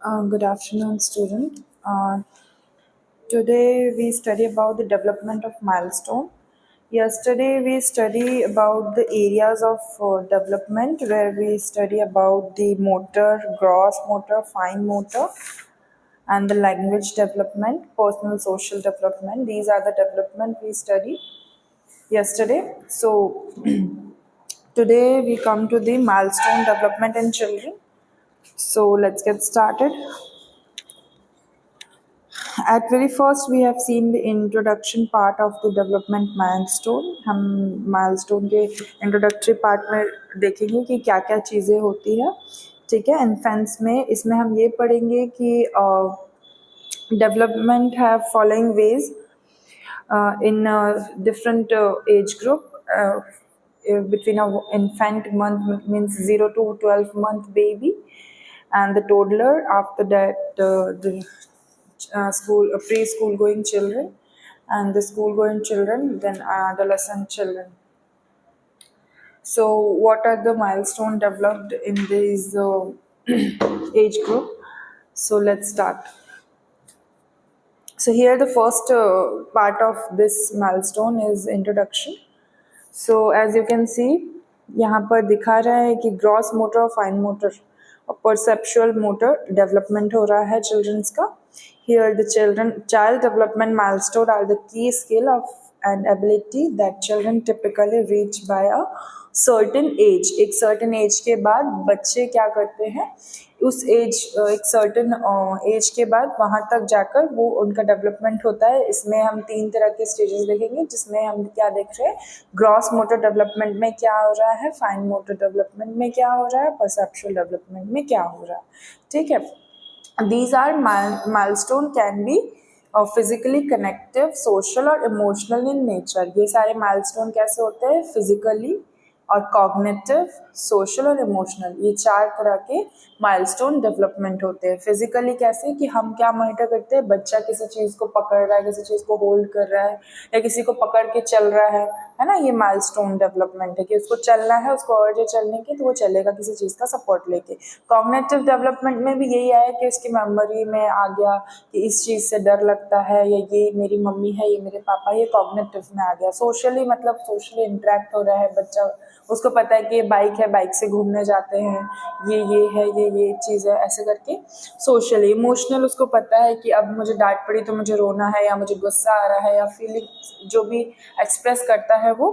Good afternoon, student. Today we study about the development of milestone. Yesterday we study about the areas of development where we study about the motor, gross motor, fine motor, and the language development, personal social development. These are the development we study yesterday. So today we come to the milestone development in children. So let's get started. At very first we have seen the introduction part of the development milestone. हम milestone के introductory part में देखेंगे कि क्या क्या चीज़ें होती है. ठीक है, इन्फेंट्स में इसमें हम ये पढ़ेंगे कि development have following ways in different age group. Between a infant month means 0 to 12 month baby and the toddler, after that the school preschool going children and the school going children, then adolescent children. So what are the milestone developed in these age group? So let's start. So here the first part of this milestone is introduction. So as you can see, यहाँ पर दिखा रहा है कि gross motor और fine motor और perceptual motor development हो रहा है चिल्ड्रंस का. Here the child development milestone are the key skill of and ability that children typically reach by a certain age. एक certain age के बाद बच्चे क्या करते हैं, उस एज एक सर्टेन एज के बाद वहाँ तक जाकर वो उनका डेवलपमेंट होता है. इसमें हम 3 तरह के स्टेजेस देखेंगे, जिसमें हम क्या देख रहे हैं, ग्रॉस मोटर डेवलपमेंट में क्या हो रहा है, फाइन मोटर डेवलपमेंट में क्या हो रहा है, परसेप्चुअल डेवलपमेंट में क्या हो रहा है. ठीक है, these are milestone can be physically connective, social और इमोशनल इन नेचर. ये सारे माइलस्टोन कैसे होते हैं, फिजिकली और कॉग्निटिव, सोशल और इमोशनल. ये 4 तरह के माइलस्टोन डेवलपमेंट होते हैं. फिजिकली कैसे कि हम क्या मॉनिटर करते हैं, बच्चा किसी चीज़ को पकड़ रहा है, किसी चीज़ को होल्ड कर रहा है या किसी को पकड़ के चल रहा है ना. ये माइलस्टोन डेवलपमेंट है कि उसको चलना है, उसको अर्ज है चलने की तो वो चलेगा किसी चीज़ का सपोर्ट लेके. कॉग्निटिव डेवलपमेंट में भी यही आया कि उसकी मेमोरी में आ गया कि इस चीज़ से डर लगता है, या ये मेरी मम्मी है, ये मेरे पापा, ये कॉग्निटिव में आ गया. सोशली मतलब सोशली इंटरेक्ट हो रहा है बच्चा, उसको पता है कि ये बाइक है, बाइक से घूमने जाते हैं, ये है, ये चीज़ है, ऐसे करके सोशली. इमोशनल उसको पता है कि अब मुझे डांट पड़ी तो मुझे रोना है, या मुझे गुस्सा आ रहा है, या फीलिंग जो भी एक्सप्रेस करता है वो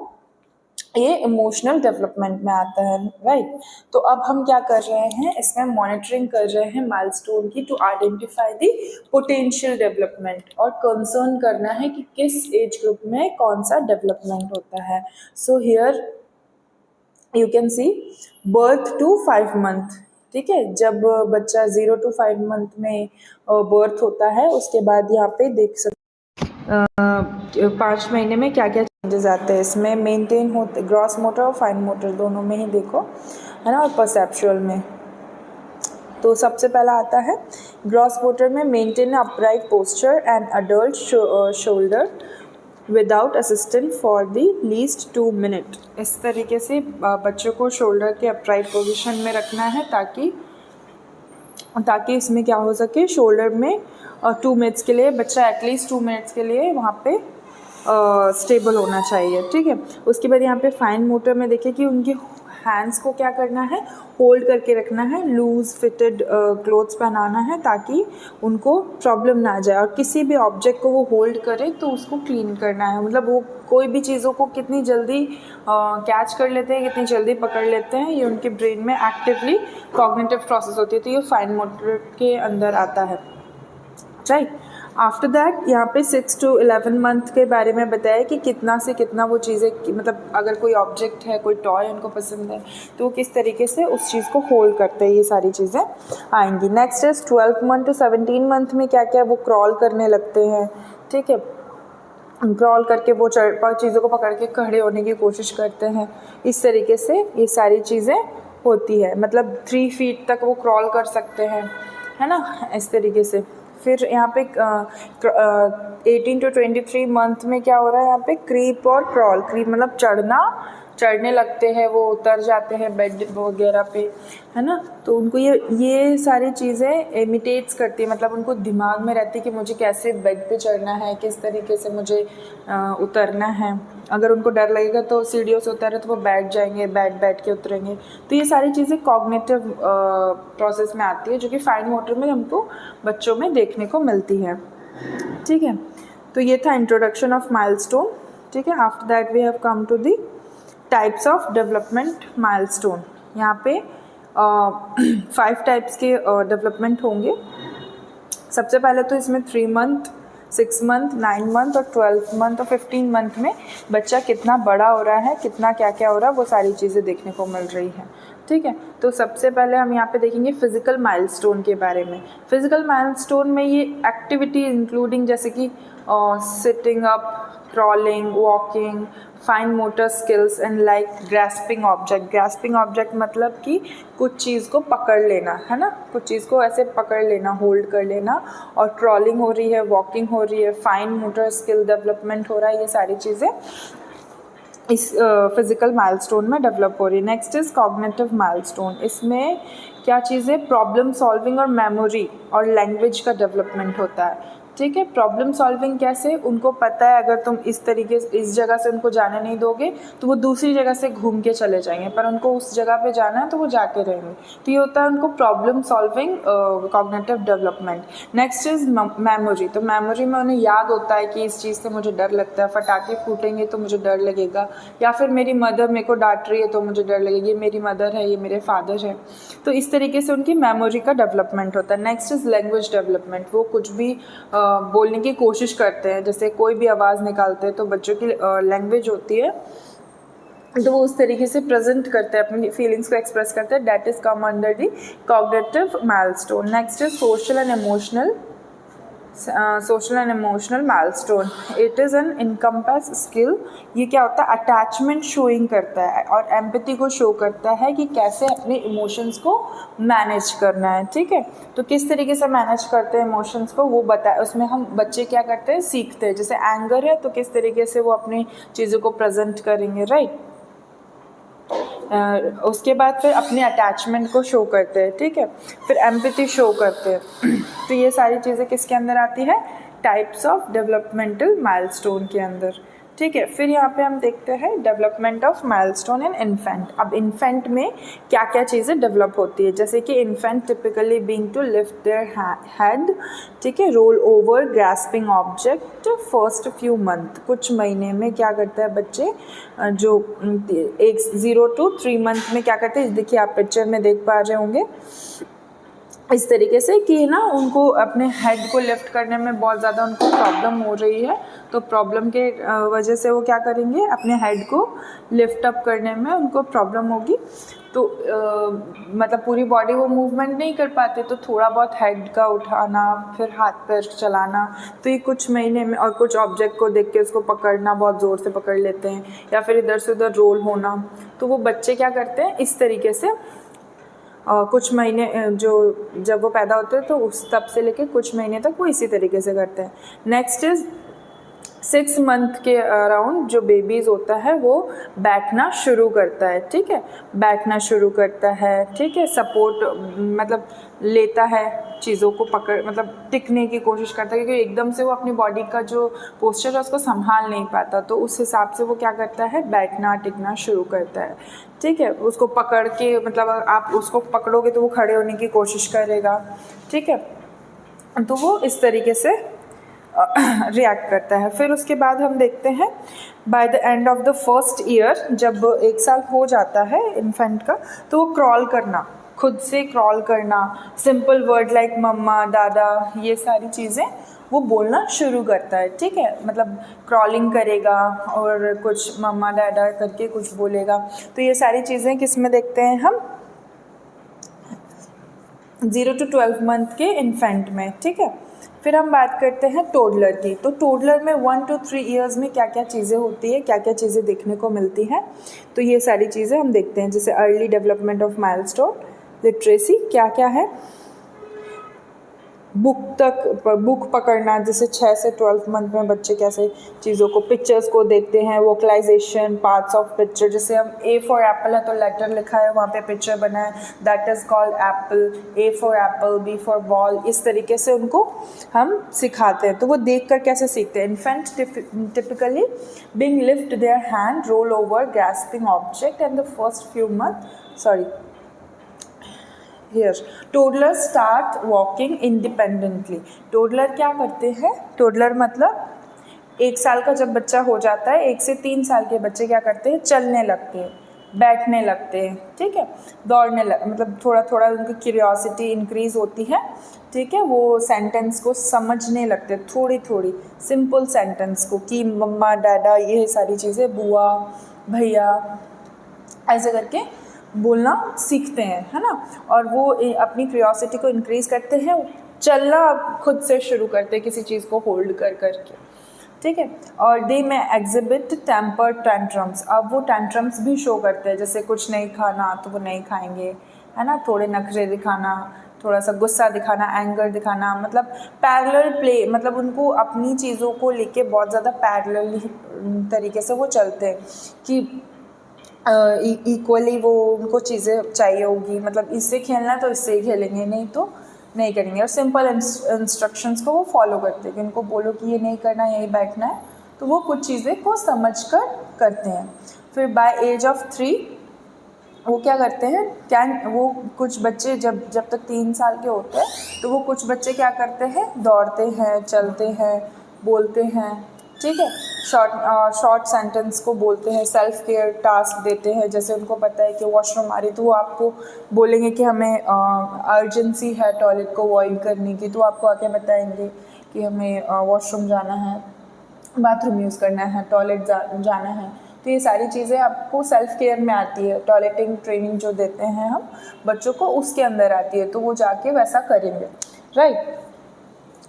ये इमोशनल डेवलपमेंट में आता है. राइट, तो अब हम क्या कर रहे हैं, इसमें मॉनिटरिंग कर रहे हैं माइलस्टोन की to identify the potential development, और कंसर्न करना है कि किस एज ग्रुप में कौन सा डेवलपमेंट होता है. So here you can see birth to 5 month. ठीक है, जब बच्चा 0 to 5 मंथ में बर्थ होता है, उसके बाद यहाँ पे देख सकते 5 महीने में क्या क्या चेंजेस आते हैं. इसमें मेंटेन होते ग्रॉस मोटर और फाइन मोटर दोनों में ही देखो, है ना, और परसेप्चुअल में. तो सबसे पहला आता है ग्रॉस मोटर में, maintain upright posture and adult shoulder without assistant for the least 2 minute. इस तरीके से बच्चों को शोल्डर के अपराइट पोजीशन में रखना है ताकि इसमें क्या हो सके, शोल्डर में 2 मिनट्स के लिए बच्चा एटलीस्ट 2 मिनट्स के लिए वहाँ पे स्टेबल होना चाहिए. ठीक है, उसके बाद यहाँ पे फाइन मोटर में देखिए कि उनके हैंड्स को क्या करना है, होल्ड करके रखना है, लूज फिटेड क्लोथ्स पहनाना है ताकि उनको प्रॉब्लम ना आ जाए. और किसी भी ऑब्जेक्ट को वो होल्ड करे तो उसको क्लीन करना है. मतलब वो कोई भी चीज़ों को कितनी जल्दी कैच कर लेते हैं, कितनी जल्दी पकड़ लेते हैं, ये उनके ब्रेन में एक्टिवली कॉग्निटिव प्रोसेस होती है. तो ये फाइन मोटर के अंदर आता है. राइट, आफ्टर दैट यहाँ पे 6 to 11 मंथ के बारे में बताया कि कितना से कितना वो चीज़ें, मतलब अगर कोई ऑब्जेक्ट है, कोई टॉय उनको पसंद है तो वो किस तरीके से उस चीज़ को होल्ड करते हैं, ये सारी चीज़ें आएंगी. Next is 12 month to 17 month में क्या क्या वो क्रॉल करने लगते हैं. ठीक है, क्रॉल करके वो चीज़ों को पकड़ के खड़े होने की कोशिश करते हैं. इस तरीके से ये सारी चीज़ें होती है, मतलब 3 फीट तक वो क्रॉल कर सकते हैं, है ना, इस तरीके से. फिर यहाँ पे 18 to 23 मंथ में क्या हो रहा है, यहाँ पे क्रीप और क्रॉल. क्रीप मतलब चढ़ना चढ़ने लगते हैं, वो उतर जाते हैं बेड वगैरह पे, है ना। तो उनको ये सारी चीज़ें इमिटेट्स करती है, मतलब उनको दिमाग में रहती है कि मुझे कैसे बेड पे चढ़ना है, किस तरीके से मुझे उतरना है। अगर उनको डर लगेगा तो सीढ़ियों से उतरे तो वो बैठ जाएंगे, बैठ के उतरेंगे। तो ये सारी चीज़ें कॉग्निटिव प्रोसेस में आती है, जो कि फाइन मोटर में हमको बच्चों में देखने को मिलती है। ठीक है, तो ये था इंट्रोडक्शन ऑफ माइलस्टोन। ठीक है, after that we have come to the types of development milestone. यहाँ पे 5 टाइप्स के डेवलपमेंट होंगे। सबसे पहले तो इसमें 3 मंथ, 6 मंथ, 9 मंथ और 12 मंथ और 15 मंथ में बच्चा कितना बड़ा हो रहा है, कितना क्या क्या हो रहा है, वो सारी चीज़ें देखने को मिल रही है। ठीक है, तो सबसे पहले हम यहाँ पे देखेंगे फिजिकल माइलस्टोन के बारे में। फिजिकल माइलस्टोन में ये एक्टिविटी इंक्लूडिंग जैसे कि sitting up, crawling, walking, fine motor skills and like grasping object. Grasping object मतलब कि कुछ चीज़ को पकड़ लेना, है ना, कुछ चीज़ को ऐसे पकड़ लेना, होल्ड कर लेना। और क्रॉलिंग हो रही है, वॉकिंग हो रही है, फाइन मोटर स्किल डेवलपमेंट हो रहा है, ये सारी चीज़ें इस फिजिकल माइलस्टोन में डेवलप हो रही है। Next is cognitive milestone. इसमें क्या चीज़ है, प्रॉब्लम सॉल्विंग और मेमोरी और लैंग्वेज का डेवलपमेंट होता है। ठीक है, प्रॉब्लम सॉल्विंग कैसे, उनको पता है अगर तुम इस तरीके से इस जगह से उनको जाने नहीं दोगे तो वो दूसरी जगह से घूम के चले जाएंगे, पर उनको उस जगह पे जाना है तो वो जाके रहेंगे। तो ये होता है उनको problem solving cognitive development. Next is memory. तो मेमोरी में उन्हें याद होता है कि इस चीज़ से मुझे डर लगता है, पटाखे फूटेंगे तो मुझे डर लगेगा, या फिर मेरी मदर मेरे को डांट रही है तो मुझे डर लगेगी, ये मेरी मदर है, ये मेरे फादर है। तो इस तरीके से उनकी मेमोरी का डेवलपमेंट होता है। Next is language development. वो कुछ भी बोलने की कोशिश करते हैं, जैसे कोई भी आवाज़ निकालते हैं तो बच्चों की लैंग्वेज होती है, तो वो उस तरीके से प्रेजेंट करते हैं, अपनी फीलिंग्स को एक्सप्रेस करते हैं। That is come under the cognitive milestone. Next is social and emotional milestone. It is an encompass skill. ये क्या होता है, अटैचमेंट शोइंग करता है और एम्पैथी को शो करता है कि कैसे अपने इमोशंस को मैनेज करना है। ठीक है, तो किस तरीके से मैनेज करते हैं इमोशंस को वो बताए, उसमें हम बच्चे क्या करते हैं, सीखते हैं। जैसे एंगर है तो किस तरीके से वो अपनी चीज़ों को प्रेजेंट करेंगे, राइट। उसके बाद फिर अपने अटैचमेंट को शो करते हैं। ठीक है, फिर एम्पैथी शो करते हैं। तो ये सारी चीज़ें किसके अंदर आती है, टाइप्स ऑफ डेवलपमेंटल माइलस्टोन के अंदर। ठीक है, फिर यहाँ पे हम देखते हैं development of milestone in infant. अब इन्फेंट में क्या क्या चीज़ें डेवलप होती है, जैसे कि infant typically being to lift their head, ठीक है, roll over, grasping object first few month. कुछ महीने में क्या करता है बच्चे, जो 0 to 3 मंथ में क्या करते हैं, देखिए आप पिक्चर में देख पा रहे होंगे इस तरीके से कि ना उनको अपने हेड को लिफ्ट करने में बहुत ज़्यादा उनको प्रॉब्लम हो रही है। तो प्रॉब्लम के वजह से वो क्या करेंगे, अपने हेड को लिफ्ट अप करने में उनको प्रॉब्लम होगी। तो मतलब पूरी बॉडी वो मूवमेंट नहीं कर पाते, तो थोड़ा बहुत हेड का उठाना, फिर हाथ पैर चलाना, तो ये कुछ महीने में, और कुछ ऑब्जेक्ट को देख के उसको पकड़ना, बहुत ज़ोर से पकड़ लेते हैं, या फिर इधर से उधर रोल होना। तो वो बच्चे क्या करते हैं इस तरीके से कुछ महीने, जो जब वो पैदा होते हैं तो उस तब से लेके कुछ महीने तक वो इसी तरीके से करते हैं। नेक्स्ट इज 6 मंथ के अराउंड जो बेबीज़ होता है वो बैठना शुरू करता है। ठीक है, बैठना शुरू करता है। ठीक है, सपोर्ट मतलब लेता है, चीज़ों को पकड़, मतलब टिकने की कोशिश करता है, क्योंकि एकदम से वो अपनी बॉडी का जो पोस्चर है उसको संभाल नहीं पाता, तो उस हिसाब से वो क्या करता है, बैठना टिकना शुरू करता है। ठीक है, उसको पकड़ के, मतलब आप उसको पकड़ोगे तो वो खड़े होने की कोशिश करेगा। ठीक है, तो वो इस तरीके से रिएक्ट करता है। फिर उसके बाद हम देखते हैं by the end of the first year, जब 1 साल हो जाता है इन्फेंट का, तो वो क्रॉल करना, खुद से क्रॉल करना, सिंपल वर्ड लाइक मम्मा, दादा, ये सारी चीज़ें वो बोलना शुरू करता है। ठीक है, मतलब क्रॉलिंग करेगा और कुछ मम्मा दादा करके कुछ बोलेगा। तो ये सारी चीज़ें किस में देखते हैं हम, 0 to 12 मंथ के इन्फेंट में। ठीक है, फिर हम बात करते हैं टोडलर की। तो टोडलर में 1 to 3 ईयर्स में क्या क्या चीज़ें होती है, क्या क्या चीज़ें देखने को मिलती हैं, तो ये सारी चीज़ें हम देखते हैं। जैसे early development of milestone, literacy क्या क्या है, बुक पकड़ना, जैसे 6 से 12 मंथ में बच्चे कैसे चीज़ों को, पिक्चर्स को देखते हैं, वोकलाइजेशन, पार्ट्स ऑफ पिक्चर, जैसे हम ए फॉर एप्पल है तो लेटर लिखा है, वहाँ पे पिक्चर बना है, that is called apple, A for apple, B for ball, इस तरीके से उनको हम सिखाते हैं। तो वो देख कर कैसे सीखते हैं। Infant typically being lift their hand, roll over, grasping object, and the first few months, here toddlers start walking independently। Toddler क्या करते हैं? टोडलर मतलब 1 साल का जब बच्चा हो जाता है, 1 से 3 साल के बच्चे क्या करते हैं? चलने लगते हैं, बैठने लगते हैं, ठीक है, मतलब थोड़ा थोड़ा उनकी क्यूरियोसिटी इंक्रीज होती है, ठीक है, वो सेंटेंस को समझने लगते हैं, थोड़ी थोड़ी सिंपल सेंटेंस को, कि मम्मा, डाडा, ये सारी चीज़ें, बुआ, भैया, ऐसे करके बोलना सीखते हैं, है ना। और वो अपनी क्यूरियोसिटी को इंक्रीज करते हैं, चलना खुद से शुरू करते हैं किसी चीज़ को होल्ड कर करके, ठीक है। और दे में एग्जिबिट टेम्पर टैंट्रम्स। अब वो टैंट्रम्स भी शो करते हैं, जैसे कुछ नहीं खाना तो वो नहीं खाएंगे, है ना, थोड़े नखरे दिखाना, थोड़ा सा गुस्सा दिखाना, एंगर दिखाना, मतलब पैरेलल प्ले, मतलब उनको अपनी चीज़ों को लेके बहुत ज़्यादा पैरेलल तरीके से वो चलते हैं कि इक्वली वो उनको चीज़ें चाहिए होगी, मतलब इससे खेलना है तो इससे ही खेलेंगे, नहीं तो नहीं करेंगे। और सिंपल इंस्ट्रक्शंस को वो फॉलो करते हैं कि उनको बोलो कि ये नहीं करना, यहीं बैठना है, तो वो कुछ चीज़ें को समझ कर करते हैं। फिर बाय एज ऑफ 3 वो क्या करते हैं, वो कुछ बच्चे जब तक 3 साल के होते हैं, तो वो कुछ बच्चे क्या करते हैं? दौड़ते हैं, चलते हैं, बोलते हैं, ठीक है, शॉर्ट सेंटेंस को बोलते हैं, सेल्फ केयर टास्क देते हैं, जैसे उनको पता है कि वॉशरूम आ रही तो वो आपको बोलेंगे कि हमें अर्जेंसी है टॉयलेट को अवॉइड करने की, तो आपको आके बताएंगे कि हमें वॉशरूम जाना है, बाथरूम यूज़ करना है, टॉयलेट जाना है। तो ये सारी चीज़ें आपको सेल्फ केयर में आती है, टॉयलेटिंग ट्रेनिंग जो देते हैं हम बच्चों को, उसके अंदर आती है, तो वो जाके वैसा करेंगे, राइट।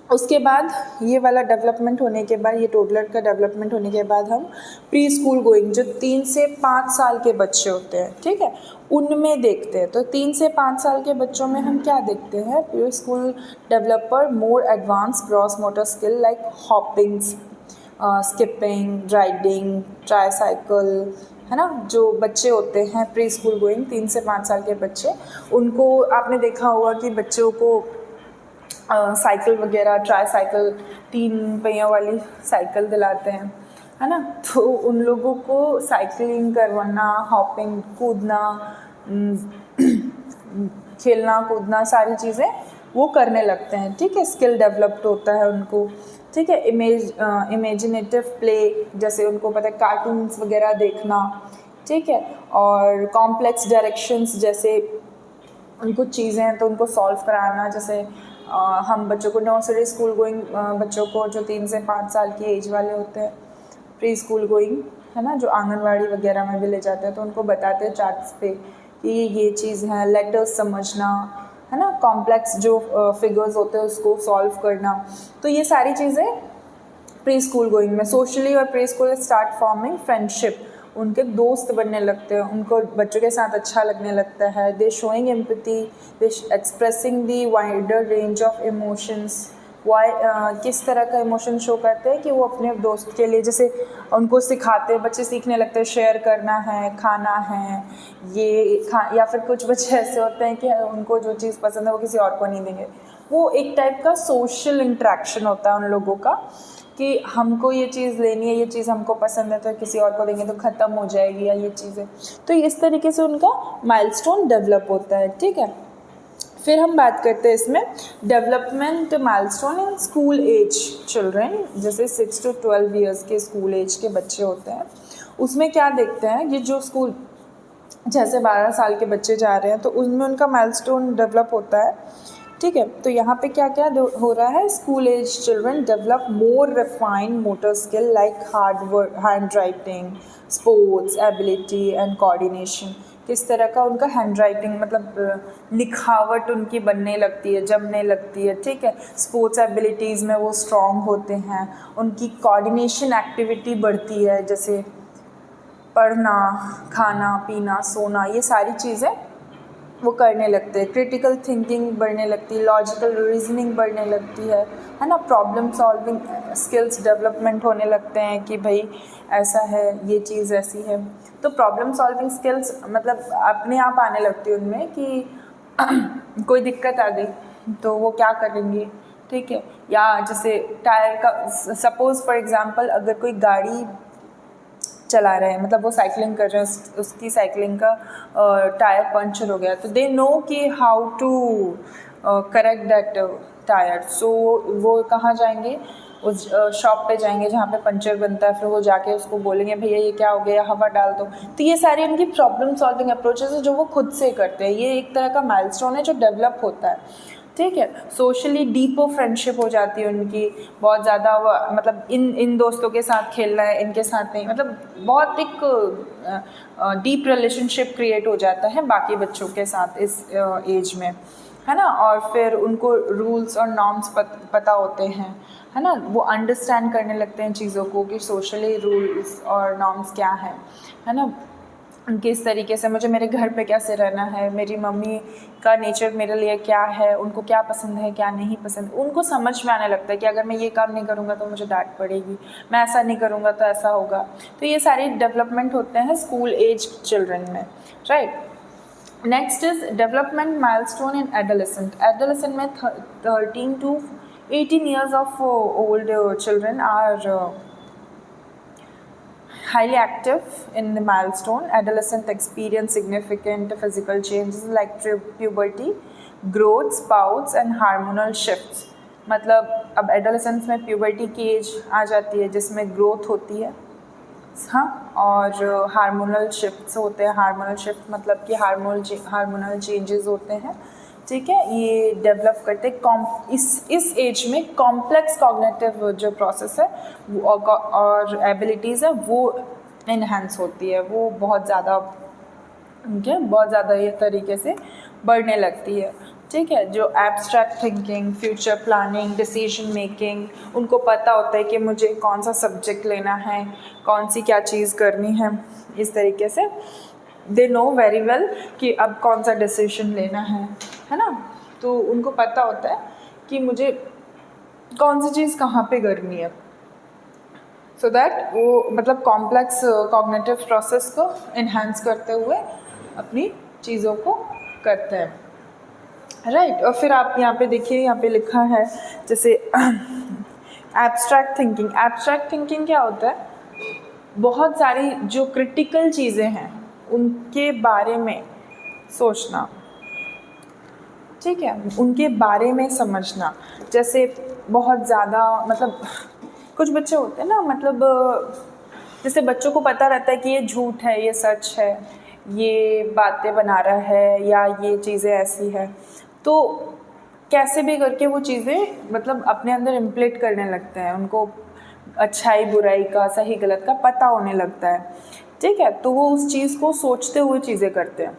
उसके बाद ये वाला डेवलपमेंट होने के बाद, ये टोडलर का डेवलपमेंट होने के बाद हम प्री स्कूल गोइंग, जो 3 से 5 साल के बच्चे होते हैं, ठीक है, उनमें देखते हैं। तो 3 से 5 साल के बच्चों में हम क्या देखते हैं? Pre school developer more advance gross motor skill like hopping, skipping, riding, tricycle, है ना। जो बच्चे होते हैं प्री स्कूल गोइंग 3 से 5 साल के बच्चे, उनको आपने देखा होगा कि बच्चों को साइकिल वगैरह, ट्राईसाइकिल, 3 पहियों वाली साइकिल दिलाते हैं, है ना। तो उन लोगों को साइकिलिंग करवाना, हॉपिंग, कूदना, खेलना कूदना, सारी चीज़ें वो करने लगते हैं, ठीक है, स्किल डेवलप्ड होता है उनको, ठीक है। इमेजिनेटिव प्ले, जैसे उनको पता है कार्टून्स वगैरह देखना, ठीक है, और कॉम्प्लेक्स डायरेक्शंस, जैसे उनको चीज़ें हैं तो उनको सॉल्व कराना, जैसे हम बच्चों को नर्सरी स्कूल गोइंग बच्चों को जो 3 से 5 साल की एज वाले होते हैं, प्री स्कूल गोइंग, है ना, जो आंगनवाड़ी वगैरह में भी ले जाते हैं, तो उनको बताते हैं चार्ट्स पे कि ये चीज़ है, लेटर्स समझना, है ना, कॉम्प्लेक्स जो फिगर्स होते हैं उसको सॉल्व करना। तो ये सारी चीज़ें प्री स्कूल गोइंग में। सोशली और pre school start forming friendship, उनके दोस्त बनने लगते हैं, उनको बच्चों के साथ अच्छा लगने लगता है। They showing empathy, they expressing the wider range of emotions. किस तरह का इमोशन शो करते हैं कि वो अपने दोस्त के लिए, जैसे उनको सिखाते हैं, बच्चे सीखने लगते हैं शेयर करना है, खाना है, या फिर कुछ बच्चे ऐसे होते हैं कि उनको जो चीज़ पसंद है वो किसी और को नहीं देंगे। वो एक टाइप का सोशल इंटरेक्शन होता है उन लोगों का कि हमको ये चीज़ लेनी है, ये चीज़ हमको पसंद है, तो किसी और को देंगे तो ख़त्म हो जाएगी, या ये चीज़ें। तो इस तरीके से उनका माइलस्टोन डेवलप होता है, ठीक है। फिर हम बात करते हैं इसमें development milestone in school age children, जैसे 6 to 12 ईयर्स के स्कूल एज के बच्चे होते हैं, उसमें क्या देखते हैं, ये जो स्कूल जैसे 12 साल के बच्चे जा रहे हैं तो उनमें उनका माइलस्टोन डेवलप होता है, ठीक है। तो यहाँ पे क्या क्या हो रहा है, school age children develop more refined motor skill like hand writing, sports ability and coordination. किस तरह का उनका हैंड राइटिंग, मतलब लिखावट उनकी बनने लगती है, जमने लगती है, ठीक है। स्पोर्ट्स एबिलिटीज़ में वो स्ट्रॉन्ग होते हैं, उनकी कोऑर्डिनेशन एक्टिविटी बढ़ती है, जैसे पढ़ना, खाना पीना, सोना, ये सारी चीज़ें वो करने लगते हैं, क्रिटिकल थिंकिंग बढ़ने लगती है, लॉजिकल रीजनिंग बढ़ने लगती है ना, प्रॉब्लम सॉल्विंग स्किल्स डेवलपमेंट होने लगते हैं कि भाई ऐसा है, ये चीज़ ऐसी है। तो प्रॉब्लम सॉल्विंग स्किल्स मतलब अपने आप आने लगती है उनमें कि कोई दिक्कत आ गई तो वो क्या करेंगे, ठीक है। या जैसे टायर का सपोज़ फॉर एग्जांपल अगर कोई गाड़ी चला रहे हैं, मतलब वो साइकिलिंग कर रहे हैं, उसकी साइकिलिंग का टायर पंचर हो गया, तो दे नो कि how to correct that tyre. So वो कहाँ जाएंगे, उस शॉप पे जाएंगे जहाँ पे पंचर बनता है, फिर वो जाके उसको बोलेंगे भैया ये क्या हो गया, हवा डाल दो। तो ये सारी उनकी प्रॉब्लम सॉल्विंग अप्रोचेस है जो वो खुद से करते हैं। ये एक तरह का माइलस्टोन है जो डेवलप होता है, ठीक है। सोशली डीप फ्रेंडशिप हो जाती है उनकी, बहुत ज़्यादा मतलब इन दोस्तों के साथ खेलना है, इनके साथ नहीं, मतलब बहुत एक डीप रिलेशनशिप क्रिएट हो जाता है बाकी बच्चों के साथ इस एज में, है ना। और फिर उनको रूल्स और नॉर्म्स पता होते हैं, है ना। वो अंडरस्टैंड करने लगते हैं चीज़ों को कि सोशली रूल्स और नॉर्म्स क्या है ना। किस तरीके से मुझे मेरे घर पे कैसे रहना है, मेरी मम्मी का नेचर मेरे लिए क्या है, उनको क्या पसंद है क्या नहीं पसंद, उनको समझ में आने लगता है कि अगर मैं ये काम नहीं करूँगा तो मुझे डांट पड़ेगी, मैं ऐसा नहीं करूँगा तो ऐसा होगा। तो ये सारे डेवलपमेंट होते हैं स्कूल एज चिल्ड्रन में, right. Next is development milestone in adolescent. Adolescent में 13 to 18 years of old children are highly active in the milestone. Adolescent experience significant physical changes like puberty, growth, spouts and hormonal shifts. मतलब अब adolescence में puberty की as आ जाती है जिसमें growth होती है, हाँ, और हार्मोनल शिफ्ट्स होते हैं। हार्मोनल शिफ्ट मतलब कि हार्मोनल चेंजेस होते हैं, ठीक है। ये डेवलप करते इस एज में कॉम्प्लेक्स कॉग्निटिव जो प्रोसेस है और एबिलिटीज़ है वो इन्हेंस होती है, वो बहुत ज़्यादा बहुत ज़्यादा ये तरीके से बढ़ने लगती है, ठीक है। जो abstract thinking, future planning, decision making, उनको पता होता है कि मुझे कौन सा सब्जेक्ट लेना है, कौन सी क्या चीज़ करनी है, इस तरीके से दे नो वेरी वेल कि अब कौन सा डिसीजन लेना है ना। तो उनको पता होता है कि मुझे कौन सी चीज़ कहाँ पे करनी है, सो दैट वो मतलब कॉम्प्लेक्स कॉग्निटिव प्रोसेस को इन्हांस करते हुए अपनी चीज़ों को करते हैं, राइट। और फिर आप यहाँ पे देखिए, यहाँ पे लिखा है जैसे एब्स्ट्रैक्ट थिंकिंग। एब्स्ट्रैक्ट थिंकिंग क्या होता है, बहुत सारी जो क्रिटिकल चीज़ें हैं उनके बारे में सोचना, ठीक है, उनके बारे में समझना। जैसे बहुत ज़्यादा मतलब कुछ बच्चे होते हैं ना, मतलब जैसे बच्चों को पता रहता है कि ये झूठ है, ये सच है, ये बातें बना रहा है या ये चीज़ें ऐसी है, तो कैसे भी करके वो चीज़ें मतलब अपने अंदर इम्प्लीट करने लगते हैं। उनको अच्छाई बुराई का, सही गलत का पता होने लगता है, ठीक है। तो वो उस चीज़ को सोचते हुए चीज़ें करते हैं।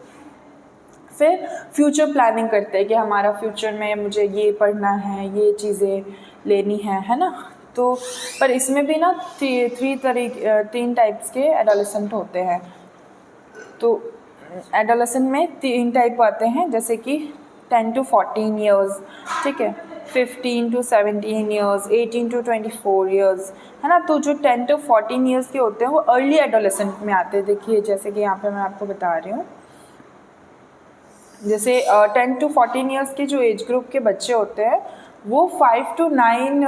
फिर फ्यूचर प्लानिंग करते हैं कि हमारा फ्यूचर में मुझे ये पढ़ना है, ये चीज़ें लेनी है ना। तो पर इसमें भी ना तीन टाइप्स के एडोलेसेंट होते हैं। तो एडोलेसेंट में 3 टाइप आते हैं, जैसे कि 10 to 14 ईयर्स, ठीक है, 15 to 17 ईयर्स, 18 to 24 ईयर्स, है ना। तो जो 10 to 14 ईयर्स के होते हैं वो अर्ली एडोलेसेंट में आते हैं। देखिए जैसे कि यहाँ पे मैं आपको बता रही हूँ, जैसे 10 to 14 ईयर्स के जो एज ग्रुप के बच्चे होते हैं वो 5 to 9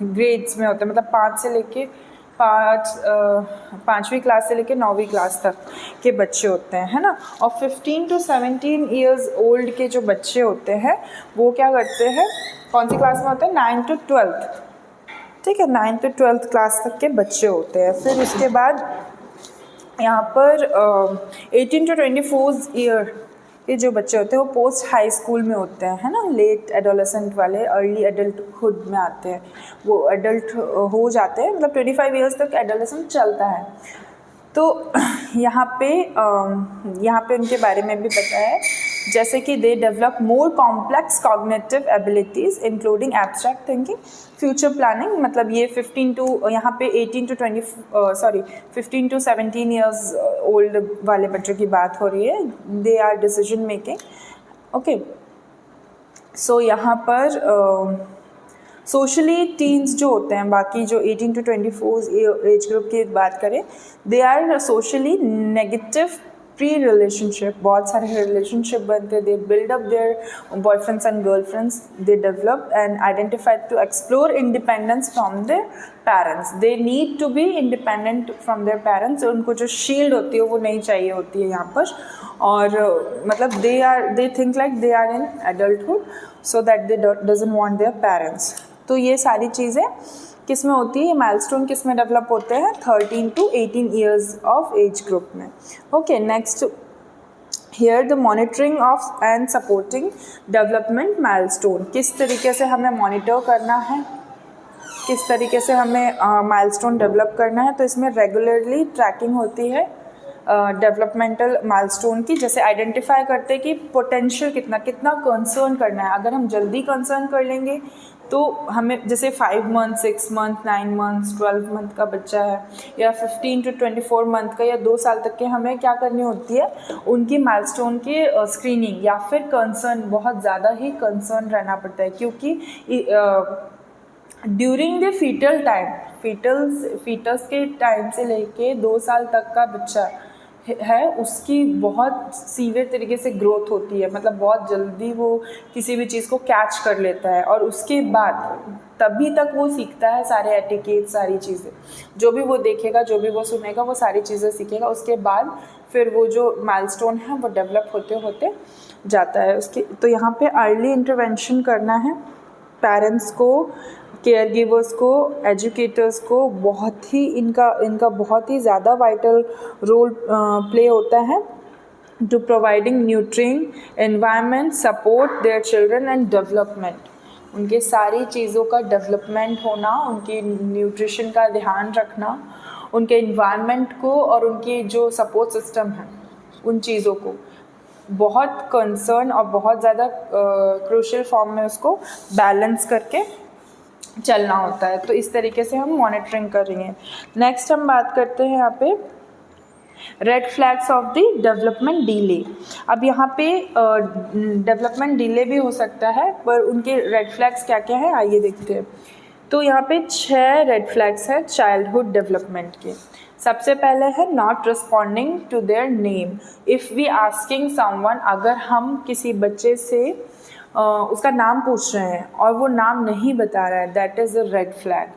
ग्रेड्स में होते हैं, मतलब 5 से लेके 5वीं क्लास से लेके 9वीं क्लास तक के बच्चे होते हैं, है ना। और 15 to 17 ईयर्स ओल्ड के जो बच्चे होते हैं वो क्या करते हैं, कौन सी क्लास में होते हैं, 9 to 12th, ठीक है, 9 to 12th क्लास तक के बच्चे होते हैं। फिर उसके बाद यहाँ पर 18 to 24 ईयर के जो बच्चे होते हैं वो पोस्ट हाई स्कूल में होते हैं, है ना। लेट एडोलेसेंट वाले अर्ली एडल्टहुड में आते हैं, वो एडल्ट हो जाते हैं, मतलब 25 ईयर्स तक एडोलेसेंट चलता है। तो यहाँ पे उनके बारे में भी पता है जैसे कि they develop more complex cognitive abilities including abstract thinking, future planning, मतलब ये 15 टू यहाँ पे 18 to 20 sorry 15 to 17 years old वाले बच्चों की बात हो रही है, they are decision making. Okay, so यहाँ पर सोशली टीन्स जो होते हैं, बाकी जो 18 टू 24 एज ग्रुप की बात करें, they are socially negative pre relationship, बहुत सारे रिलेशनशिप बनते हैं, they build up their boyfriends and girlfriends, they develop and identify to explore independence from their parents, they need to be independent from their parents, उनको जो shield होती है वो नहीं चाहिए होती है यहाँ पर, और मतलब they think like they are in adulthood so that they doesn't want their parents. तो ये सारी चीज़ें किस में होती है, ये माइलस्टोन किस में डेवलप होते हैं, 13 to 18 years of age group में। Okay, next here the monitoring of and supporting development milestone, किस तरीके से हमें मॉनिटर करना है, किस तरीके से हमें माइलस्टोन डेवलप करना है। तो इसमें रेगुलरली ट्रैकिंग होती है डेवलपमेंटल माइलस्टोन की, जैसे आइडेंटिफाई करते हैं कि पोटेंशियल कितना कंसर्न करना है। अगर हम जल्दी कंसर्न कर लेंगे तो हमें, जैसे 5 मंथ, 6 मंथ, 9 मंथ, 12 मंथ का बच्चा है, या 15 टू 24 मंथ का, या 2 साल तक के, हमें क्या करनी होती है, उनकी माइलस्टोन की स्क्रीनिंग या फिर कंसर्न, बहुत ज़्यादा ही कंसर्न रहना पड़ता है, क्योंकि during the fetal time, fetus के टाइम से लेके 2 साल तक का बच्चा है, उसकी बहुत सीवियर तरीके से ग्रोथ होती है, मतलब बहुत जल्दी वो किसी भी चीज़ को कैच कर लेता है, और उसके बाद तभी तक वो सीखता है सारे एटिकेट, सारी चीज़ें, जो भी वो देखेगा, जो भी वो सुनेगा, वो सारी चीज़ें सीखेगा। उसके बाद फिर वो जो माइलस्टोन है वो डेवलप होते होते जाता है उसकी। तो यहाँ पे अर्ली इंटरवेंशन करना है, पेरेंट्स को, केयर गिवर्स को, एजुकेटर्स को, बहुत ही इनका बहुत ही ज़्यादा वाइटल रोल प्ले होता है to providing nutrient environment support their children and development, उनके सारी चीज़ों का डेवलपमेंट होना, उनकी न्यूट्रिशन का ध्यान रखना, उनके इन्वायरमेंट को और उनकी जो सपोर्ट सिस्टम है उन चीज़ों को बहुत कंसर्न और बहुत ज़्यादा क्रूशियल फॉर्म में उसको बैलेंस करके चलना होता है। तो इस तरीके से हम मॉनिटरिंग कर रही हैं। नेक्स्ट हम बात करते हैं यहाँ पे red flags of the development delay. अब यहाँ पे डेवलपमेंट डिले भी हो सकता है, पर उनके रेड फ्लैग्स क्या क्या है आइए देखते हैं। तो यहाँ पे 6 रेड फ्लैग्स हैं चाइल्डहुड डेवलपमेंट के। सबसे पहले है not responding to their name. If we asking someone, अगर हम किसी बच्चे से उसका नाम पूछ रहे हैं और वो नाम नहीं बता रहा है, that is a red flag.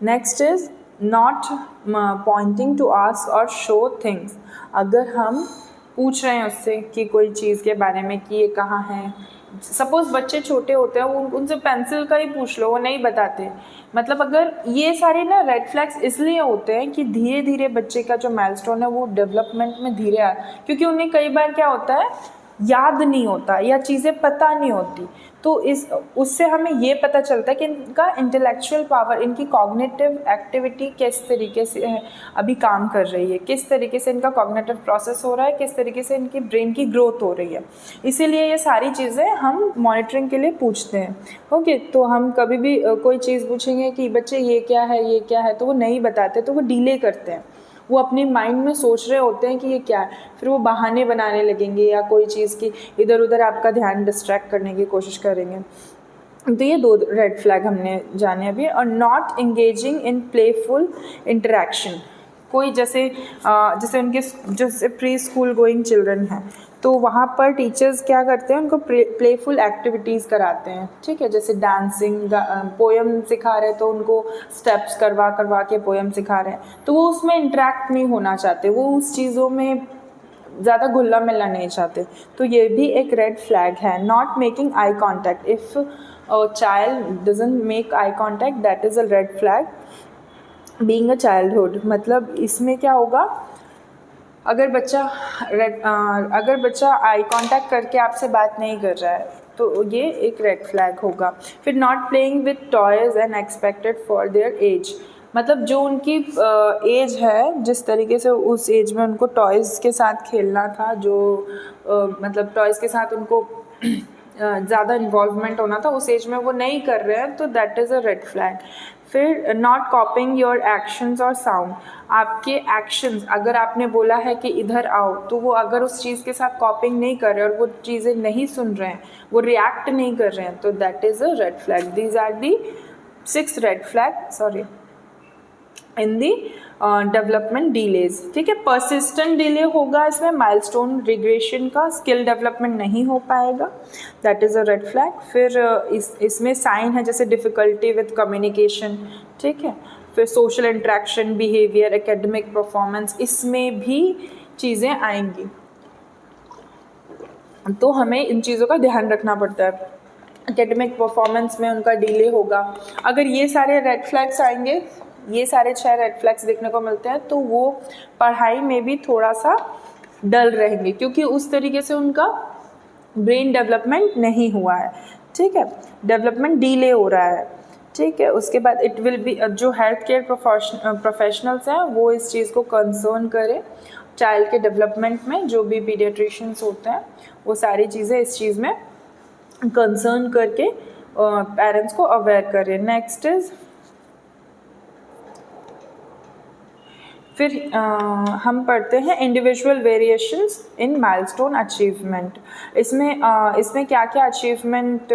Next is not pointing to ask और शो थिंग्स। अगर हम पूछ रहे हैं उससे कि कोई चीज़ के बारे में कि ये कहाँ है, सपोज़ बच्चे छोटे होते हैं, उनसे पेंसिल का ही पूछ लो, वो नहीं बताते। मतलब अगर ये सारे ना रेड फ्लैग्स इसलिए होते हैं कि धीरे धीरे बच्चे का जो माइलस्टोन है वो डेवलपमेंट में धीरे क्योंकि उन्हें कई बार क्या होता है, याद नहीं होता या चीज़ें पता नहीं होती। तो उससे हमें ये पता चलता है कि इनका इंटेलेक्चुअल पावर, इनकी कॉग्निटिव एक्टिविटी किस तरीके से अभी काम कर रही है, किस तरीके से इनका कॉग्निटिव प्रोसेस हो रहा है, किस तरीके से इनकी ब्रेन की ग्रोथ हो रही है। इसीलिए ये सारी चीज़ें हम मॉनिटरिंग के लिए पूछते हैं। ओके, तो हम कभी भी कोई चीज़ पूछेंगे कि बच्चे ये क्या है, तो वो नहीं बताते, तो वो डिले करते हैं। वो अपने माइंड में सोच रहे होते हैं कि ये क्या है, फिर वो बहाने बनाने लगेंगे या कोई चीज़ की इधर उधर आपका ध्यान डिस्ट्रैक्ट करने की कोशिश करेंगे। तो ये 2 रेड फ्लैग हमने जाने अभी। और not engaging in playful interaction. कोई जैसे उनके जैसे प्री स्कूल गोइंग चिल्ड्रन हैं, तो वहाँ पर टीचर्स क्या करते हैं, उनको प्लेफुल एक्टिविटीज़ कराते हैं। ठीक है, जैसे डांसिंग, पोएम सिखा रहे तो उनको स्टेप्स करवा के पोएम सिखा रहे हैं, तो वो उसमें इंटरेक्ट नहीं होना चाहते, वो उस चीज़ों में ज़्यादा घुलना मिलना नहीं चाहते। तो ये भी एक रेड फ्लैग है। Not making eye contact. If a child doesn't make eye contact, that is a red flag being a childhood. मतलब इसमें क्या होगा, अगर बच्चा आई कांटेक्ट करके आपसे बात नहीं कर रहा है तो ये एक रेड फ्लैग होगा। फिर not playing with toys and expected for their age. मतलब जो उनकी एज है, जिस तरीके से उस एज में उनको टॉयज़ के साथ खेलना था, जो मतलब टॉयज़ के साथ उनको ज़्यादा इन्वॉल्वमेंट होना था, उस एज में वो नहीं कर रहे हैं, तो that is a red flag. फिर नॉट कॉपिंग योर एक्शंस और साउंड, आपके एक्शंस, अगर आपने बोला है कि इधर आओ, तो वो अगर उस चीज़ के साथ कॉपिंग नहीं कर रहे और वो चीज़ें नहीं सुन रहे हैं, वो रिएक्ट नहीं कर रहे हैं, तो that is a red flag. These are the 6 red flag in the development delays. ठीक है, परसिस्टेंट डिले होगा इसमें, माइलस्टोन रिग्रेशन का, स्किल डेवलपमेंट नहीं हो पाएगा, that is a red flag. फिर इसमें साइन है जैसे डिफ़िकल्टी विथ कम्युनिकेशन, ठीक है, फिर social interaction, behaviour, academic performance, इसमें भी चीज़ें आएंगी, तो हमें इन चीज़ों का ध्यान रखना पड़ता है। एकेडमिक परफॉर्मेंस में उनका डिले होगा। अगर ये सारे रेड फ्लैग्स आएंगे, ये सारे 6 रेड फ्लैग्स देखने को मिलते हैं, तो वो पढ़ाई में भी थोड़ा सा डल रहेंगे, क्योंकि उस तरीके से उनका ब्रेन डेवलपमेंट नहीं हुआ है। ठीक है, डेवलपमेंट डिले हो रहा है। ठीक है, उसके बाद इट विल बी, जो हेल्थ केयर प्रोफेशनल्स हैं वो इस चीज़ को कंसर्न करें, चाइल्ड के डेवलपमेंट में जो भी पीडियाट्रिशियंस होते हैं वो सारी चीज़ें इस चीज़ में कंसर्न करके पेरेंट्स को अवेयर करें। नेक्स्ट इज, फिर हम पढ़ते हैं individual variations in milestone achievement. इसमें क्या क्या अचीवमेंट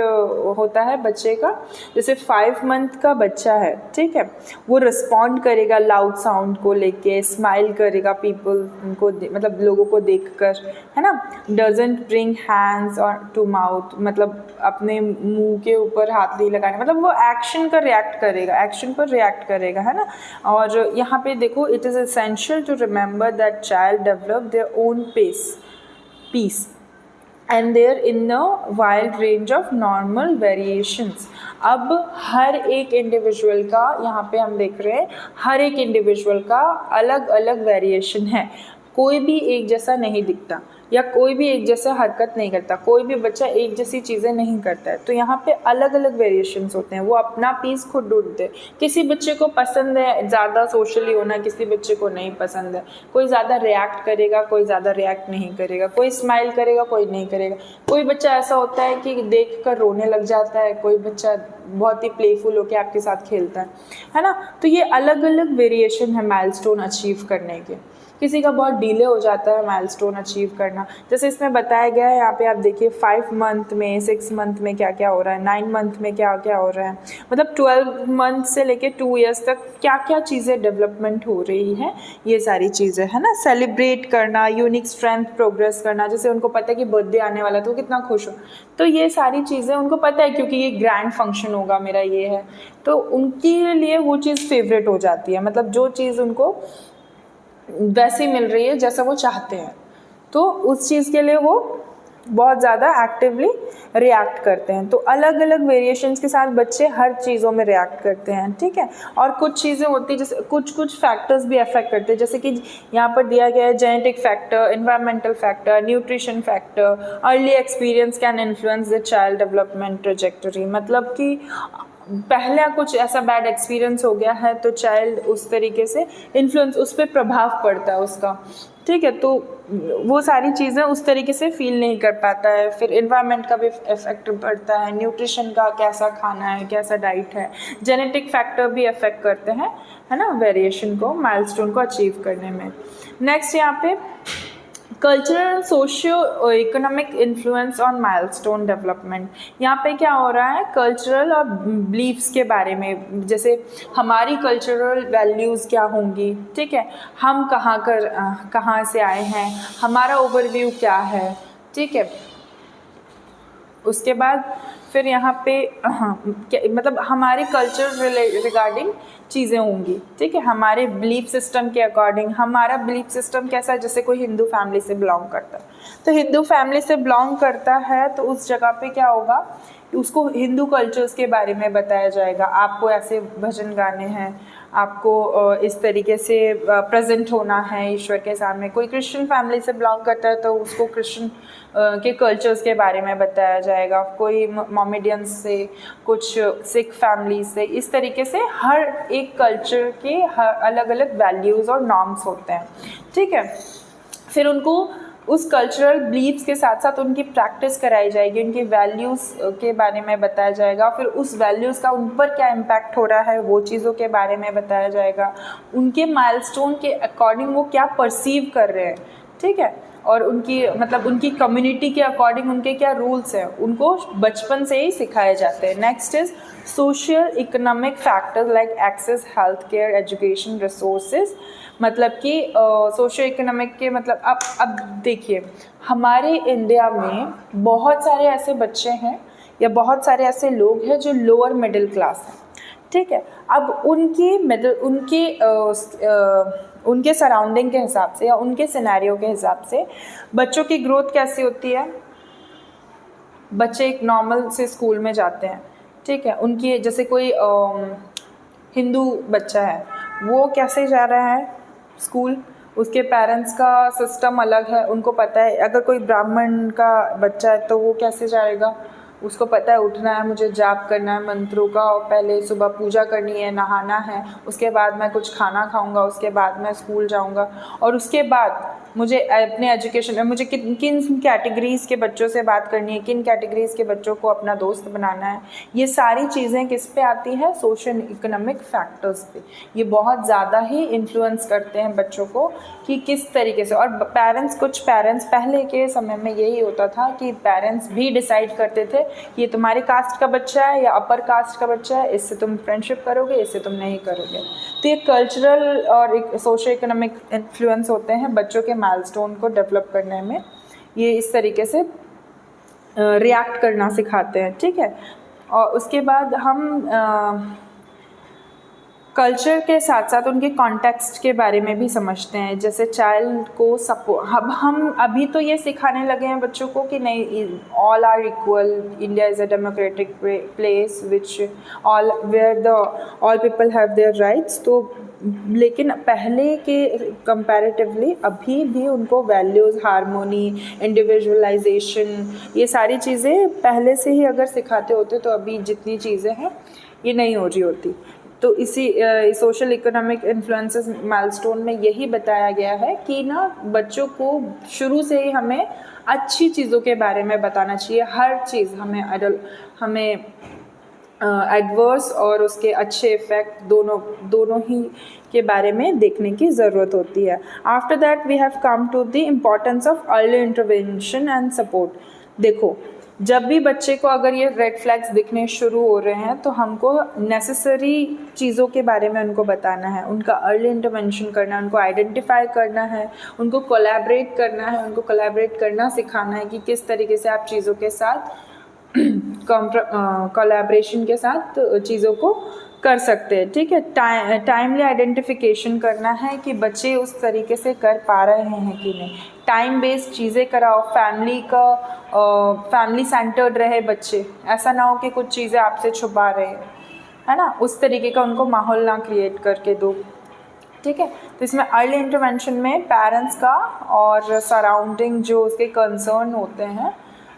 होता है बच्चे का। जैसे 5 मंथ का बच्चा है, ठीक है, वो रिस्पॉन्ड करेगा लाउड साउंड को लेके, स्माइल करेगा पीपल को मतलब लोगों को देखकर, है ना, डजंट ब्रिंग हैंड्स और टू माउथ, मतलब अपने मुंह के ऊपर हाथ नहीं लगाने, मतलब वो एक्शन पर रिएक्ट करेगा, है ना। और यहाँ पे देखो, it is essential to remember that child develop their own peace and they are in a wide range of normal variations। अब हर एक इंडिविजुअल का, यहाँ पे हम देख रहे हैं, हर एक इंडिविजुअल का अलग अलग वेरिएशन है, कोई भी एक जैसा नहीं दिखता, या कोई भी एक जैसा हरकत नहीं करता, कोई भी बच्चा एक जैसी चीज़ें नहीं करता है, तो यहाँ पे अलग अलग वेरिएशंस होते हैं, वो अपना पीस खुद ढूंढते हैं। किसी बच्चे को पसंद है ज़्यादा सोशली होना, किसी बच्चे को नहीं पसंद है, कोई ज़्यादा रिएक्ट करेगा, कोई ज़्यादा रिएक्ट नहीं करेगा, कोई स्माइल करेगा, कोई नहीं करेगा, कोई बच्चा ऐसा होता है कि देख कर रोने लग जाता है, कोई बच्चा बहुत ही प्लेफुल होकर आपके साथ खेलता है ना। तो ये अलग अलग वेरिएशन है माइलस्टोन अचीव करने के। किसी का बहुत डिले हो जाता है माइलस्टोन अचीव करना, जैसे इसमें बताया गया है, यहाँ पे आप देखिए 5 मंथ में, 6 मंथ में क्या क्या हो रहा है, 9 मंथ में क्या क्या हो रहा है, मतलब 12 मंथ से लेके 2 ईयर्स तक क्या क्या चीज़ें डेवलपमेंट हो रही हैं, ये सारी चीज़ें, है ना। सेलिब्रेट करना, यूनिक स्ट्रेंथ प्रोग्रेस करना, जैसे उनको पता है कि बर्थडे आने वाला है तो वो कितना खुश हो, तो ये सारी चीज़ें उनको पता है, क्योंकि ये ग्रैंड फंक्शन होगा मेरा, ये है, तो उनके लिए वो चीज़ फेवरेट हो जाती है, मतलब जो चीज़ उनको वैसी मिल रही है जैसा वो चाहते हैं, तो उस चीज़ के लिए वो बहुत ज़्यादा एक्टिवली रिएक्ट करते हैं। तो अलग अलग वेरिएशंस के साथ बच्चे हर चीज़ों में रिएक्ट करते हैं, ठीक है। और कुछ चीज़ें होती है, जैसे कुछ फैक्टर्स भी अफेक्ट करते हैं, जैसे कि यहाँ पर दिया गया है genetic factor, environmental factor, nutrition factor, early experience can influence the child development trajectory, मतलब कि पहला कुछ ऐसा बैड एक्सपीरियंस हो गया है तो चाइल्ड उस तरीके से इन्फ्लुएंस, उस पर प्रभाव पड़ता है उसका, ठीक है, तो वो सारी चीज़ें उस तरीके से फील नहीं कर पाता है। फिर एनवायरनमेंट का भी इफेक्ट पड़ता है, न्यूट्रिशन का, कैसा खाना है, कैसा डाइट है, जेनेटिक फैक्टर भी अफेक्ट करते हैं, है ना, वेरिएशन को, माइलस्टोन को अचीव करने में। नेक्स्ट यहाँ पे cultural socio economic influence on milestone development. यहाँ पे क्या हो रहा है, कल्चरल और बिलीफ्स के बारे में, जैसे हमारी कल्चरल वैल्यूज़ क्या होंगी, ठीक है, हम कहाँ से आए हैं, हमारा ओवरव्यू क्या है, ठीक है। उसके बाद फिर यहाँ पे मतलब हमारे कल्चर रिगार्डिंग चीज़ें होंगी, ठीक है, हमारे बिलीफ सिस्टम के अकॉर्डिंग। हमारा बिलीफ सिस्टम कैसा है, जैसे कोई हिंदू फैमिली से बिलोंग करता है, तो हिंदू फैमिली से बिलोंग करता है तो उस जगह पे क्या होगा उसको हिंदू कल्चर्स के बारे में बताया जाएगा, आपको ऐसे भजन गाने हैं, आपको इस तरीके से प्रेजेंट होना है ईश्वर के सामने। कोई क्रिश्चियन फैमिली से बिलोंग करता है तो उसको क्रिश्चियन के कल्चर्स के बारे में बताया जाएगा, कोई मोमेडियंस से, कुछ सिख फैमिली से, इस तरीके से हर एक कल्चर के अलग अलग वैल्यूज़ और नॉर्म्स होते हैं, ठीक है। फिर उनको उस कल्चरल बिलीव्स के साथ साथ उनकी प्रैक्टिस कराई जाएगी, उनकी वैल्यूज़ के बारे में बताया जाएगा, फिर उस वैल्यूज़ का उन पर क्या इम्पैक्ट हो रहा है वो चीज़ों के बारे में बताया जाएगा, उनके माइलस्टोन के अकॉर्डिंग वो क्या परसीव कर रहे हैं, ठीक है, और उनकी मतलब उनकी कम्युनिटी के अकॉर्डिंग उनके क्या रूल्स हैं, उनको बचपन से ही सिखाए जाते हैं। Next is social economic factors like access, health care, education, resources. मतलब कि सोशो इकोनॉमिक के मतलब अब देखिए, हमारे इंडिया में बहुत सारे ऐसे बच्चे हैं या बहुत सारे ऐसे लोग हैं जो लोअर मिडिल क्लास हैं, ठीक है। अब उनके सराउंडिंग के हिसाब से या उनके सिनेरियो के हिसाब से बच्चों की ग्रोथ कैसी होती है। बच्चे एक नॉर्मल से स्कूल में जाते हैं, ठीक है, उनकी जैसे कोई हिंदू बच्चा है वो कैसे जा रहा है स्कूल, उसके पेरेंट्स का सिस्टम अलग है, उनको पता है। अगर कोई ब्राह्मण का बच्चा है तो वो कैसे जाएगा, उसको पता है उठना है, मुझे जाप करना है मंत्रों का, और पहले सुबह पूजा करनी है, नहाना है, उसके बाद मैं कुछ खाना खाऊंगा, उसके बाद मैं स्कूल जाऊंगा, और उसके बाद मुझे अपने एजुकेशन में मुझे किन कैटेगरीज़ के बच्चों से बात करनी है, किन कैटेगरीज़ के बच्चों को अपना दोस्त बनाना है। ये सारी चीज़ें किस पे आती हैं, सोशल इकोनॉमिक फैक्टर्स पे। ये बहुत ज़्यादा ही इन्फ्लुएंस करते हैं बच्चों को कि किस तरीके से। और कुछ पेरेंट्स पहले के समय में यही होता था कि पेरेंट्स भी डिसाइड करते थे कि ये तुम्हारे कास्ट का बच्चा है या अपर कास्ट का बच्चा है, इससे तुम फ्रेंडशिप करोगे, इससे तुम नहीं करोगे। तो ये कल्चरल और एक सोशो इकोनॉमिक इन्फ्लुएंस होते हैं बच्चों के माइलस्टोन को डेवलप करने में। ये इस तरीके से रिएक्ट करना सिखाते हैं, ठीक है। और उसके बाद हम कल्चर के साथ साथ उनके कॉन्टेक्स्ट के बारे में भी समझते हैं। जैसे चाइल्ड को सपोर्ट, अब हम अभी तो ये सिखाने लगे हैं बच्चों को कि नहीं, all are equal, India is a democratic place which where all people have their rights. तो लेकिन पहले के कंपैरेटिवली अभी भी उनको वैल्यूज़, हारमोनी, इंडिविजुअलाइजेशन, ये सारी चीज़ें पहले से ही अगर सिखाते होते तो अभी जितनी चीज़ें हैं ये नहीं हो रही होती। तो इसी सोशल इकोनॉमिक इन्फ्लुएंसेस माइलस्टोन में यही बताया गया है कि ना बच्चों को शुरू से ही हमें अच्छी चीज़ों के बारे में बताना चाहिए। हर चीज़ हमें एडवर्स और उसके अच्छे इफ़ेक्ट दोनों ही के बारे में देखने की ज़रूरत होती है। After that we have come to the importance of early intervention and support. देखो, जब भी बच्चे को अगर ये रेड फ्लैग्स दिखने शुरू हो रहे हैं तो हमको नेसेसरी चीज़ों के बारे में उनको बताना है, उनका अर्ली इंटरवेंशन करना है, उनको आइडेंटिफाई करना है, उनको कोलैबोरेट करना है, उनको कोलैबोरेट करना सिखाना है कि किस तरीके से आप चीज़ों के साथ कोलैबोरेशन के साथ चीज़ों को कर सकते हैं, ठीक है। टाइमली आइडेंटिफिकेशन करना है कि बच्चे उस तरीके से कर पा रहे हैं कि नहीं। टाइम बेस्ड चीज़ें कराओ, फैमिली सेंटर्ड रहे बच्चे, ऐसा ना हो कि कुछ चीज़ें आपसे छुपा रहे हैं, है ना, उस तरीके का उनको माहौल ना क्रिएट करके दो, ठीक है। तो इसमें अर्ली इंटरवेंशन में पेरेंट्स का और सराउंडिंग जो उसके कंसर्न होते हैं,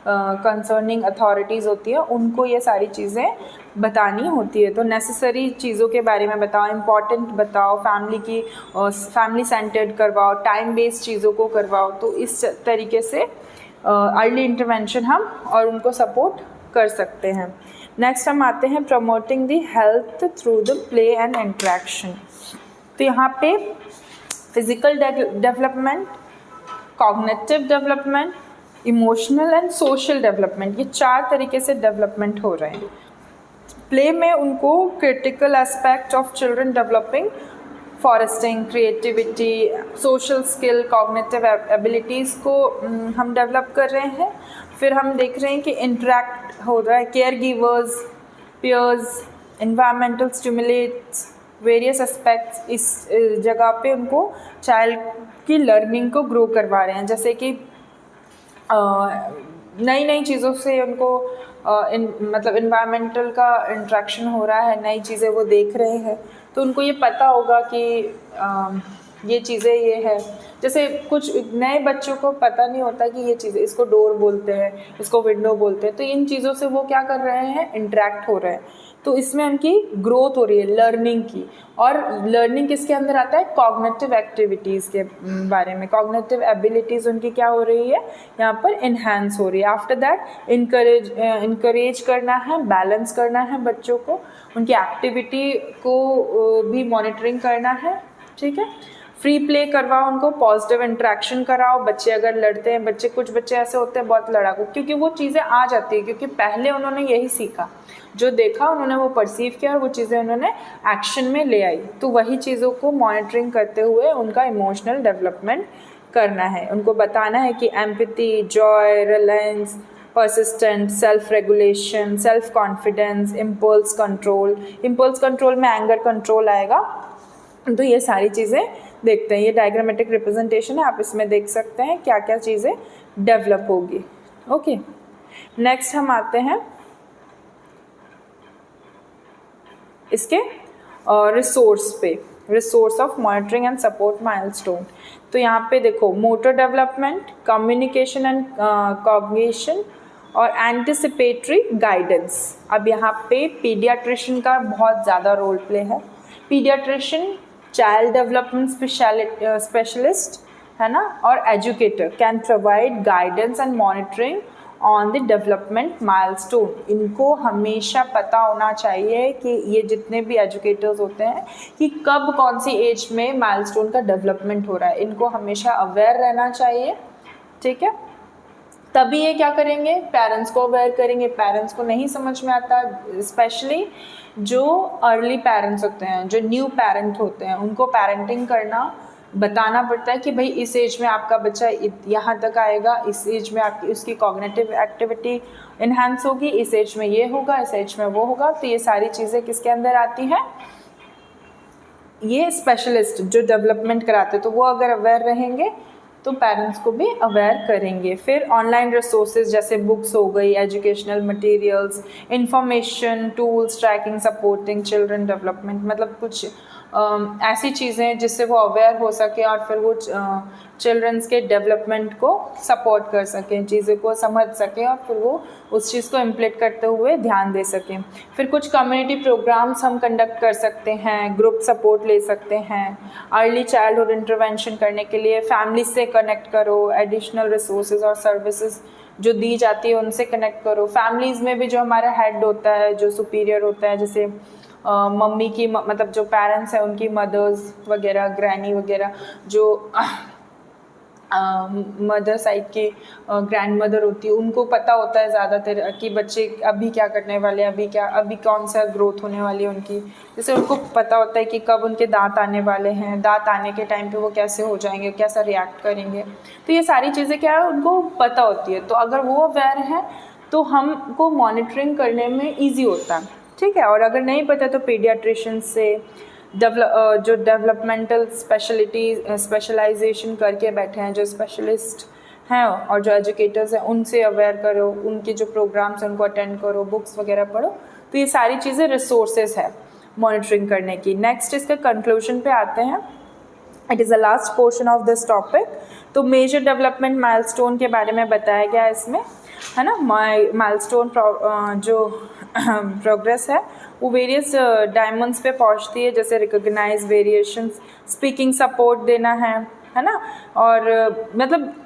कंसर्निंग अथॉरिटीज़ होती है, उनको ये सारी चीज़ें बतानी होती है। तो नेसेसरी चीज़ों के बारे में बताओ, इम्पॉर्टेंट बताओ, फैमिली सेंटर्ड करवाओ, टाइम बेस्ड चीज़ों को करवाओ। तो इस तरीके से अर्ली इंटरवेंशन हम और उनको सपोर्ट कर सकते हैं। नेक्स्ट हम आते हैं promoting the health through the play and interaction. तो यहाँ पे physical development, cognitive development, emotional and social development, ये 4 तरीके से डेवलपमेंट हो रहे हैं। प्ले में उनको critical aspect of children developing foresting, creativity, social skill, cognitive abilities को हम डेवलप कर रहे हैं। फिर हम देख रहे हैं कि इंटरेक्ट हो रहा है, care givers, peers, environmental stimulates, various aspects, इस जगह पे उनको चाइल्ड की लर्निंग को ग्रो करवा रहे हैं। जैसे कि नई नई चीज़ों से उनको मतलब इन्वायरमेंटल का इंट्रैक्शन हो रहा है, नई चीज़ें वो देख रहे हैं, तो उनको ये पता होगा कि ये चीज़ें ये है। जैसे कुछ नए बच्चों को पता नहीं होता कि ये चीज़ें, इसको डोर बोलते हैं, इसको विंडो बोलते हैं, तो इन चीज़ों से वो क्या कर रहे हैं, इंटरेक्ट हो रहे हैं। तो इसमें उनकी ग्रोथ हो रही है लर्निंग की। और लर्निंग किसके अंदर आता है, कॉग्निटिव एक्टिविटीज़ के बारे में। कॉग्निटिव एबिलिटीज़ उनकी क्या हो रही है, यहाँ पर इन्हांस हो रही है। आफ्टर दैट इनकरेज करना है, बैलेंस करना है बच्चों को, उनकी एक्टिविटी को भी मॉनिटरिंग करना है, ठीक है। फ्री प्ले करवाओ उनको, पॉजिटिव इंट्रैक्शन कराओ। बच्चे अगर लड़ते हैं, कुछ बच्चे ऐसे होते हैं बहुत लड़ाकू, क्योंकि वो चीज़ें आ जाती है, क्योंकि पहले उन्होंने यही सीखा, जो देखा उन्होंने वो परसीव किया और वो चीज़ें उन्होंने एक्शन में ले आई। तो वही चीज़ों को मॉनिटरिंग करते हुए उनका इमोशनल डेवलपमेंट करना है। उनको बताना है कि empathy, Joy, Reliance, persistent, self regulation, self confidence, impulse control में एंगर कंट्रोल आएगा। तो ये सारी चीज़ें देखते हैं। ये डायग्रामेटिक रिप्रेजेंटेशन है, आप इसमें देख सकते हैं क्या क्या चीज़ें डेवलप होगी। ओके, नेक्स्ट हम आते हैं इसके रिसोर्स पे, resource of monitoring and support milestone. तो यहाँ पे देखो, motor development, communication and cognition और एंटिसिपेटरी गाइडेंस। अब यहाँ पे पीडियाट्रिशियन का बहुत ज़्यादा रोल प्ले है। पीडियाट्रिशियन चाइल्ड डेवलपमेंट स्पेशलिस्ट है ना, और educator can provide guidance and monitoring on the development milestone. इनको हमेशा पता होना चाहिए कि ये जितने भी एजुकेटर्स होते हैं कि कब कौन सी एज में माइलस्टोन का डेवलपमेंट हो रहा है, इनको हमेशा अवेयर रहना चाहिए, ठीक है। तभी ये क्या करेंगे, पेरेंट्स को अवेयर करेंगे। पेरेंट्स को नहीं समझ में आता, स्पेशली जो अर्ली पेरेंट्स होते हैं, जो न्यू पेरेंट होते हैं, उनको पेरेंटिंग करना बताना पड़ता है कि भाई इस एज में आपका बच्चा यहाँ तक आएगा, इस एज में आपकी उसकी कॉग्निटिव एक्टिविटी इन्हांस होगी, इस एज में ये होगा, इस एज में वो होगा। तो ये सारी चीज़ें किसके अंदर आती हैं, ये स्पेशलिस्ट जो डेवलपमेंट कराते हैं। तो वो अगर अवेयर रहेंगे तो पेरेंट्स को भी अवेयर करेंगे। फिर ऑनलाइन रिसोर्सेज जैसे बुक्स हो गई, educational materials, information tools, tracking, supporting children development, मतलब कुछ ऐसी चीज़ें जिससे वो अवेयर हो सके और फिर वो चिल्ड्रंस के डेवलपमेंट को सपोर्ट कर सकें, चीज़ों को समझ सकें और फिर वो उस चीज़ को इम्प्लीट करते हुए ध्यान दे सकें। फिर कुछ कम्युनिटी प्रोग्राम्स हम कंडक्ट कर सकते हैं, ग्रुप सपोर्ट ले सकते हैं। अर्ली चाइल्डहुड इंटरवेंशन करने के लिए फैमिली से कनेक्ट करो, एडिशनल रिसोर्सेज और सर्विसेज जो दी जाती है उनसे कनेक्ट करो। फैमिलीज़ में भी जो हमारा हेड होता है, जो सुपीरियर होता है, जैसे मम्मी की मतलब जो पेरेंट्स हैं उनकी मदर्स वगैरह, ग्रैनी वगैरह, जो मदर साइड की ग्रैंड मदर होती है, उनको पता होता है ज़्यादातर कि बच्चे अभी क्या करने वाले हैं, अभी कौन सा ग्रोथ होने वाली है उनकी। जैसे उनको पता होता है कि कब उनके दांत आने वाले हैं, दांत आने के टाइम पे वो कैसे हो जाएंगे, कैसा रिएक्ट करेंगे। तो ये सारी चीज़ें क्या है, उनको पता होती है। तो अगर वो अवेयर हैं तो हमको मॉनिटरिंग करने में ईजी होता है, ठीक है। और अगर नहीं पता तो पीडियाट्रिशियन से जो डेवलपमेंटल स्पेशलाइजेशन करके बैठे हैं, जो स्पेशलिस्ट हैं और जो एजुकेटर्स हैं, उनसे अवेयर करो, उनके जो प्रोग्राम्स हैं उनको अटेंड करो, बुक्स वगैरह पढ़ो। तो ये सारी चीज़ें रिसोर्सेज है मॉनिटरिंग करने की। नेक्स्ट इसके कंक्लूजन पे आते हैं। It is the last portion of this topic. तो मेजर डेवलपमेंट माइलस्टोन के बारे में बताया गया है इसमें, है ना। माइलस्टोन जो प्रोग्रेस है वो वेरियस डायमेंड्स पे पहुंचती है, जैसे रिकॉग्नाइज वेरिएशंस, स्पीकिंग सपोर्ट देना है ना। और मतलब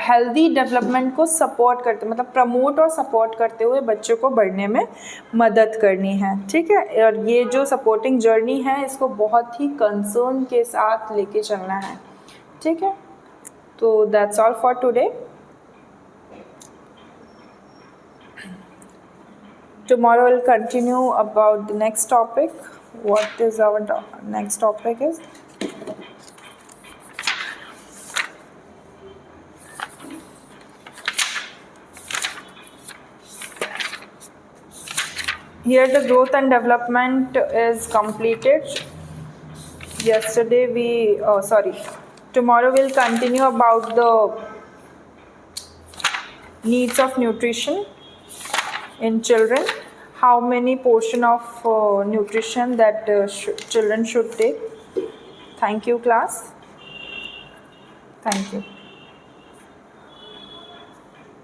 हेल्दी डेवलपमेंट को सपोर्ट करते, मतलब प्रमोट और सपोर्ट करते हुए बच्चों को बढ़ने में मदद करनी है, ठीक है। और ये जो सपोर्टिंग जर्नी है इसको बहुत ही कंसर्न के साथ लेके चलना है, ठीक है। तो that's all for today. Tomorrow we'll continue about the next topic. What is our next topic is? Here the growth and development is completed. Tomorrow we'll continue about the needs of nutrition. in children, how many portion of nutrition that children should take. Thank you, class. Thank you.